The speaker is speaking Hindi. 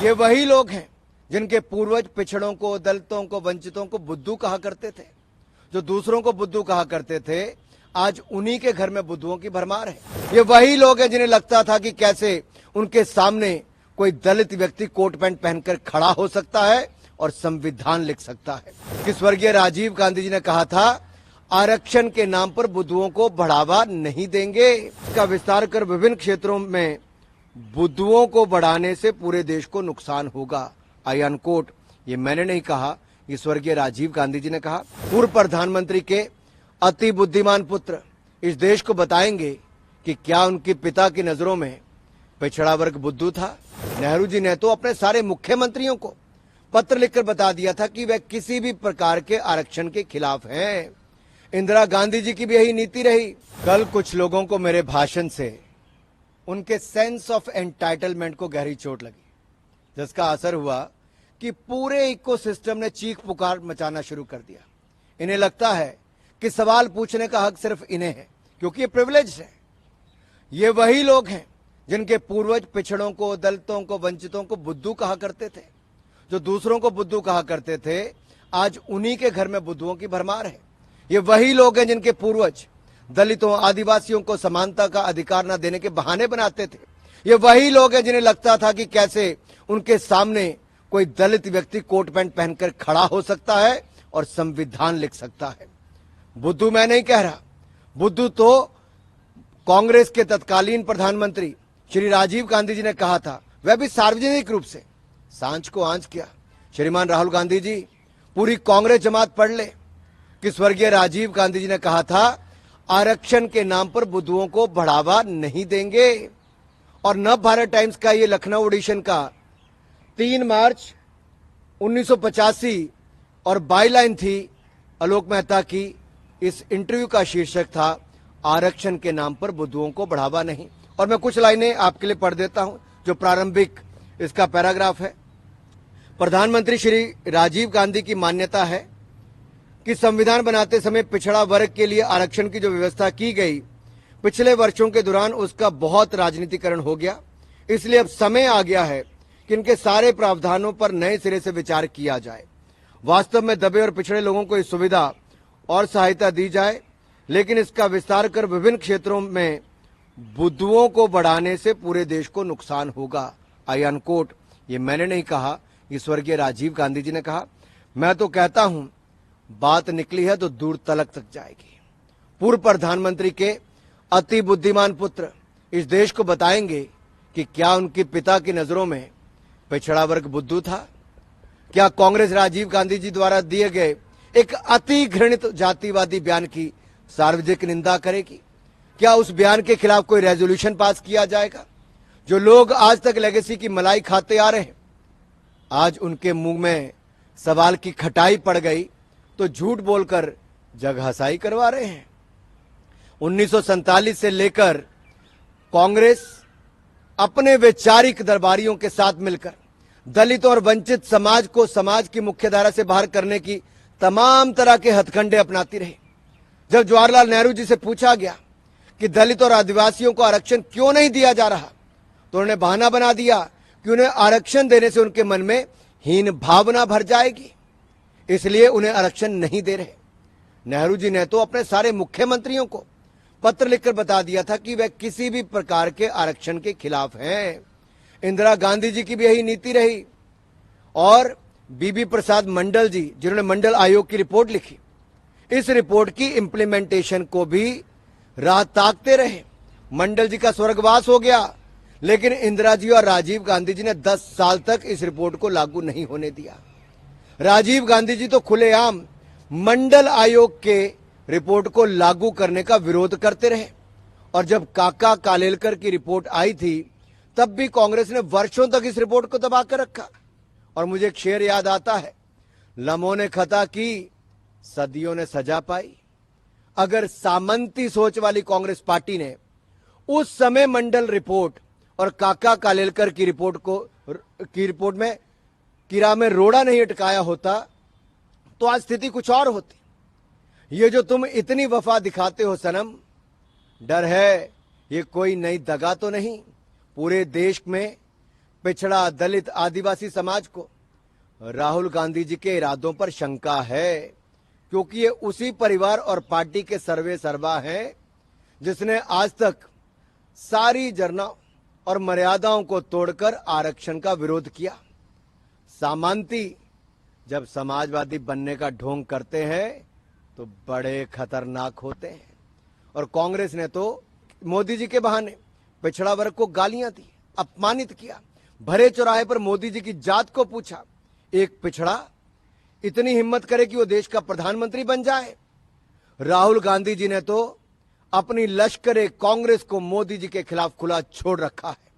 ये वही लोग हैं जिनके पूर्वज पिछड़ों को, दलितों को, वंचितों को बुद्धू कहा करते थे। जो दूसरों को बुद्धू कहा करते थे, आज उन्हीं के घर में बुद्धुओं की भरमार है। ये वही लोग हैं जिन्हें लगता था कि कैसे उनके सामने कोई दलित व्यक्ति कोट पैंट पहनकर खड़ा हो सकता है और संविधान लिख सकता है। कि स्वर्गीय राजीव गांधी जी ने कहा था, आरक्षण के नाम पर बुद्धुओं को बढ़ावा नहीं देंगे। इसका विस्तार कर विभिन्न क्षेत्रों में बुद्धुओं को बढ़ाने से पूरे देश को नुकसान होगा। आई अनकोट। ये मैंने नहीं कहा, ये स्वर्गीय राजीव गांधी जी ने कहा। पूर्व प्रधानमंत्री के अति बुद्धिमान पुत्र इस देश को बताएंगे कि क्या उनके पिता की नजरों में पिछड़ा वर्ग बुद्धू था। नेहरू जी ने तो अपने सारे मुख्यमंत्रियों को पत्र लिखकर बता दिया था कि वह किसी भी प्रकार के आरक्षण के खिलाफ हैं। इंदिरा गांधी जी की भी यही नीति रही। कल कुछ लोगों को मेरे भाषण से उनके सेंस ऑफ एंटाइटलमेंट को गहरी चोट लगी, जिसका असर हुआ कि पूरे इकोसिस्टम ने चीख पुकार मचाना शुरू कर दिया। इन्हें लगता है कि सवाल पूछने का हक सिर्फ इन्हें है, क्योंकि ये प्रिविलेज है। ये वही लोग हैं जिनके पूर्वज पिछड़ों को, दलितों को, वंचितों को बुद्धू कहा करते थे। जो दूसरों को बुद्धू कहा करते थे, आज उन्हीं के घर में बुद्धुओं की भरमार है। ये वही लोग हैं जिनके पूर्वज दलितों, आदिवासियों को समानता का अधिकार न देने के बहाने बनाते थे। ये वही लोग हैं जिन्हें लगता था कि कैसे उनके सामने कोई दलित व्यक्ति कोट पैंट पहनकर खड़ा हो सकता है और संविधान लिख सकता है। बुद्धू मैं नहीं कह रहा, बुद्धू तो कांग्रेस के तत्कालीन प्रधानमंत्री श्री राजीव गांधी जी ने कहा था, वह भी सार्वजनिक रूप से। सांझ को आंच किया। श्रीमान राहुल गांधी जी, पूरी कांग्रेस जमात पढ़ ले कि स्वर्गीय राजीव गांधी जी ने कहा था, आरक्षण के नाम पर बुद्धुओं को बढ़ावा नहीं देंगे। और नव भारत टाइम्स का ये लखनऊ एडिशन का 3 मार्च 1985 और बाईलाइन थी आलोक मेहता की। इस इंटरव्यू का शीर्षक था, आरक्षण के नाम पर बुद्धुओं को बढ़ावा नहीं। और मैं कुछ लाइनें आपके लिए पढ़ देता हूं, जो प्रारंभिक इसका पैराग्राफ है। प्रधानमंत्री श्री राजीव गांधी की मान्यता है कि संविधान बनाते समय पिछड़ा वर्ग के लिए आरक्षण की जो व्यवस्था की गई, पिछले वर्षों के दौरान उसका बहुत राजनीतिकरण हो गया। इसलिए अब समय आ गया है कि इनके सारे प्रावधानों पर नए सिरे से विचार किया जाए। वास्तव में दबे और पिछड़े लोगों को इस सुविधा और सहायता दी जाए, लेकिन इसका विस्तार कर विभिन्न क्षेत्रों में बुद्धुओं को बढ़ाने से पूरे देश को नुकसान होगा। आई अनकोट। ये मैंने नहीं कहा, ये स्वर्गीय राजीव गांधी जी ने कहा। मैं तो कहता हूं, बात निकली है तो दूर तलक तक जाएगी। पूर्व प्रधानमंत्री के अति बुद्धिमान पुत्र इस देश को बताएंगे कि क्या उनके पिता की नजरों में पिछड़ा वर्ग बुद्धू था। क्या कांग्रेस राजीव गांधी जी द्वारा दिए गए एक अति घृणित जातिवादी बयान की सार्वजनिक निंदा करेगी? क्या उस बयान के खिलाफ कोई रेजोल्यूशन पास किया जाएगा? जो लोग आज तक लेगेसी की मलाई खाते आ रहे हैं, आज उनके मुंह में सवाल की खटाई पड़ गई तो झूठ बोलकर जगहसाई करवा रहे हैं। 1947 से लेकर कांग्रेस अपने वैचारिक दरबारियों के साथ मिलकर दलित और वंचित समाज को समाज की मुख्यधारा से बाहर करने की तमाम तरह के हथकंडे अपनाती रही। जब जवाहरलाल नेहरू जी से पूछा गया कि दलित और आदिवासियों को आरक्षण क्यों नहीं दिया जा रहा, तो उन्होंने बहाना बना दिया कि उन्हें आरक्षण देने से उनके मन में हीन भावना भर जाएगी, इसलिए उन्हें आरक्षण नहीं दे रहे। नेहरू जी ने तो अपने सारे मुख्यमंत्रियों को पत्र लिखकर बता दिया था कि वह किसी भी प्रकार के आरक्षण के खिलाफ हैं। इंदिरा गांधी जी की भी यही नीति रही। और बीबी प्रसाद मंडल जी, जिन्होंने मंडल आयोग की रिपोर्ट लिखी, इस रिपोर्ट की इंप्लीमेंटेशन को भी राह ताकते रहे। मंडल जी का स्वर्गवास हो गया, लेकिन इंदिरा जी और राजीव गांधी जी ने 10 साल तक इस रिपोर्ट को लागू नहीं होने दिया। राजीव गांधी जी तो खुलेआम मंडल आयोग के रिपोर्ट को लागू करने का विरोध करते रहे। और जब काका कालेलकर की रिपोर्ट आई थी, तब भी कांग्रेस ने वर्षों तक इस रिपोर्ट को दबा कर रखा। और मुझे एक शेर याद आता है, लम्हों ने खता की, सदियों ने सजा पाई। अगर सामंती सोच वाली कांग्रेस पार्टी ने उस समय मंडल रिपोर्ट और काका कालेलकर की रिपोर्ट में कीड़ा में रोड़ा नहीं अटकाया होता, तो आज स्थिति कुछ और होती। ये जो तुम इतनी वफा दिखाते हो सनम, डर है ये कोई नई दगा तो नहीं। पूरे देश में पिछड़ा, दलित, आदिवासी समाज को राहुल गांधी जी के इरादों पर शंका है, क्योंकि ये उसी परिवार और पार्टी के सर्वे सर्वा हैं जिसने आज तक सारी जरना और मर्यादाओं को तोड़कर आरक्षण का विरोध किया। सामंती जब समाजवादी बनने का ढोंग करते हैं तो बड़े खतरनाक होते हैं। और कांग्रेस ने तो मोदी जी के बहाने पिछड़ा वर्ग को गालियां दी, अपमानित किया। भरे चौराहे पर मोदी जी की जात को पूछा। एक पिछड़ा इतनी हिम्मत करे कि वो देश का प्रधानमंत्री बन जाए। राहुल गांधी जी ने तो अपनी लश्करे कांग्रेस को मोदी जी के खिलाफ खुला छोड़ रखा है।